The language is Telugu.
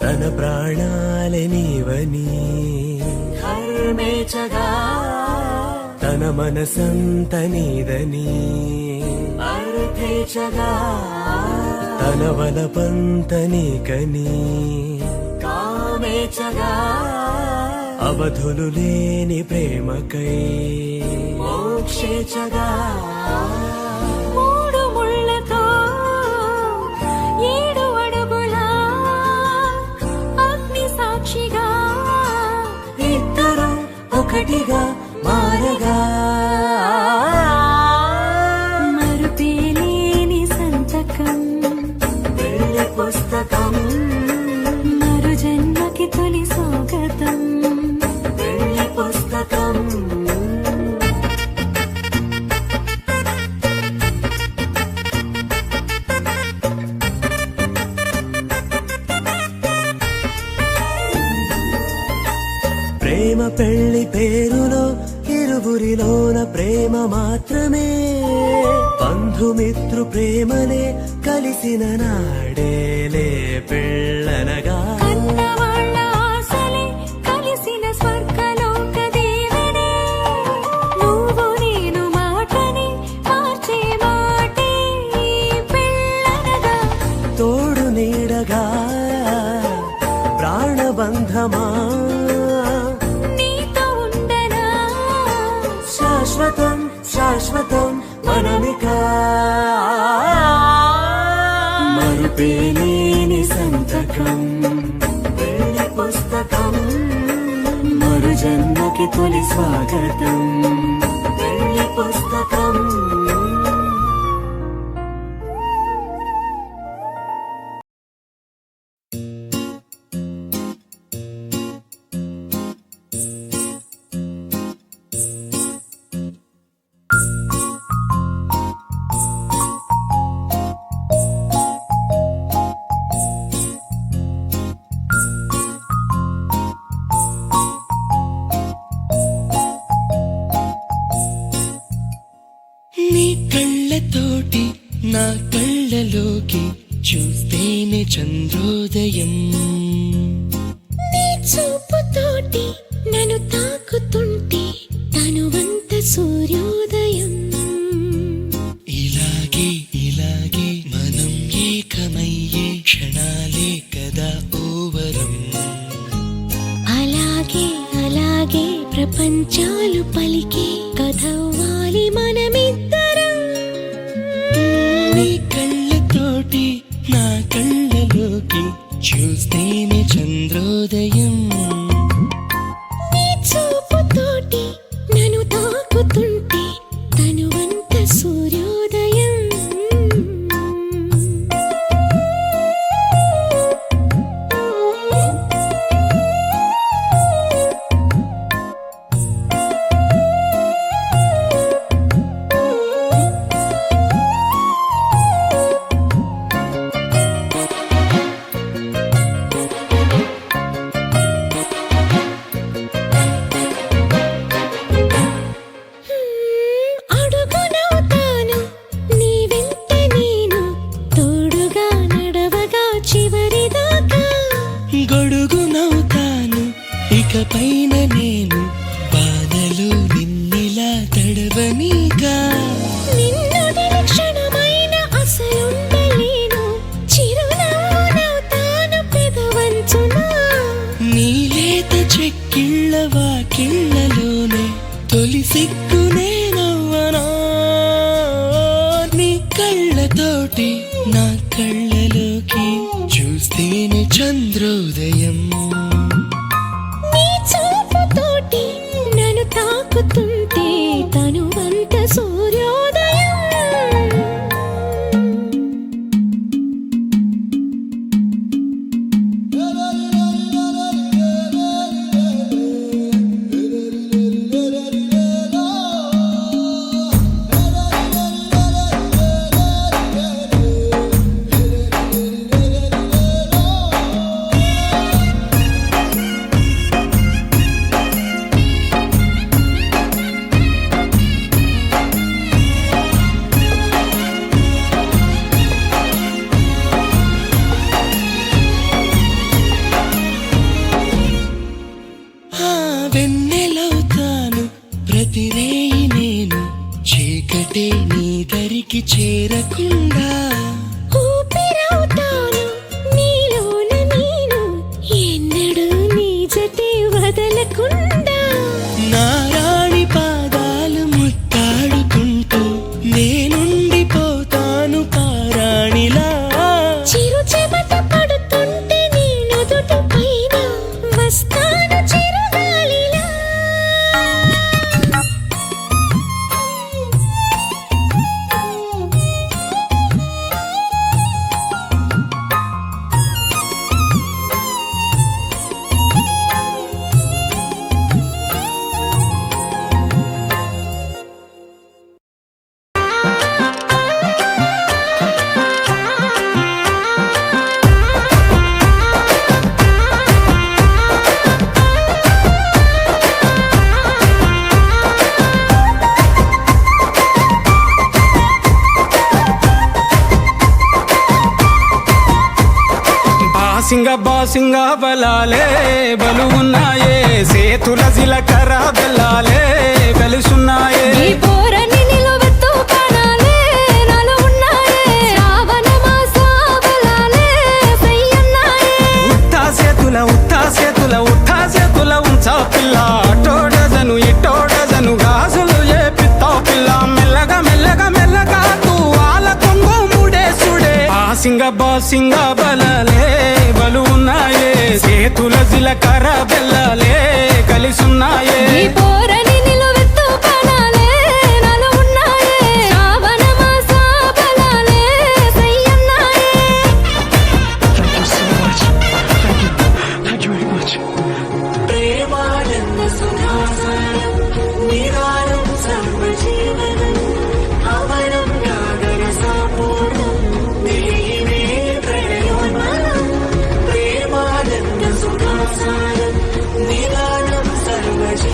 తన ప్రాణాలే నీవని ధర్మేచగా తన మనసంత నీదని అర్థేచగా తన వలపంత నీకని కామేచగా అవధులు లేని ప్రేమకై మోక్షేచగా మూడు ముళ్ళతో 7 అడుగుల అగ్ని సాక్షిగా ఇద్దరు ఒకటిగా మారగా మరుపేలేని సంతకం వెళ్ళి పుస్తకం మరు జన్మకి తొలి స్వాగతం వెళ్ళి పుస్తకం ప్రేమ పెళ్లి పేరులో ఇరువురిలోన ప్రేమ మాత్రమే బంధుమిత్రు ప్రేమనే కలిసిన నాడేలే పెళ్ళనగా కన్నవాళ్ళ ఆశలే కలిసిన స్వర్గలోక దీవెనే నువ్వు నేను మాటని మార్చే మాటే పెళ్ళనగా తోడు నీడగా ప్రాణబంధమా నీతో ఉండనా శాశ్వతం శాశ్వతం మనమిక మరుపేలేని సంతకం వెళ్ళి పుస్తకం మరు జన్మకి తొలి స్వాగతం వెళ్ళి పుస్తకం నీ కళ్ళతోటి నా కళ్ళలోకి చూస్తేనే చంద్రోదయం నీ చూపుతోటి నన్ను తాకుతుంటే తనువంత సూర్యోదయం ఇలాగే ఇలాగే మనం ఏకమయ్యే క్షణాలే కదా ఓవరం అలాగే అలాగే ప్రపంచాలు పలికే కథవ్వాలి మనమిద్దరం నీ కళ్ళతోటి నా కళ్ళలోకి చూస్తేనే చంద్రోదయం నీ చూపుతోటి నన్ను తాకుతుంటే తనువంత సూర్యోదయం అడుగునవుతాను నీ వెంట నేను తోడుగా నడవగా చివరిదాకా గొడుగునవుతాను ఇకపైన నేను బాధలు నిన్నిలా తడవనీగా నిన్నుడిన క్షణమైన అసలుండలేను చిరునవ్వునవుతాను పెదవంచునా నీ లేత చెక్కిళ్ళ వాకిళ్ళలోనే తొలి సిగ్గునే నవ్వనా నీ కళ్ళతోటి నా కళ్ళలోకి చూస్తేనే చంద్రోదయం నీ చూపుతోటి నన్ను తాకుతుంటే తనువంత సూర్యోదయం బాసింగ బలాలే బలు ఉన్నాయే సేతుల జిలకర బెల్లాలే కలిసున్నాయే ఈ పోరని నిలువెత్తు ప్రాణాలే నాలో ఉన్నాయే శ్రావణ మాస బలాలే సయ్యన్నాయే ఉత్తా చేతుల ఉంచా పిల్ల అటోడజను ఇటోడజను గాజులు ఏ పిత్తావు పిల్ల మెల్లగా తూ ఆల కొంగు ముడేసుడే బాసింగ బలాలే బలు ఉన్నాయే సేతుల జిలకర బెల్లాలే కలిసున్నాయే ఈ పోరని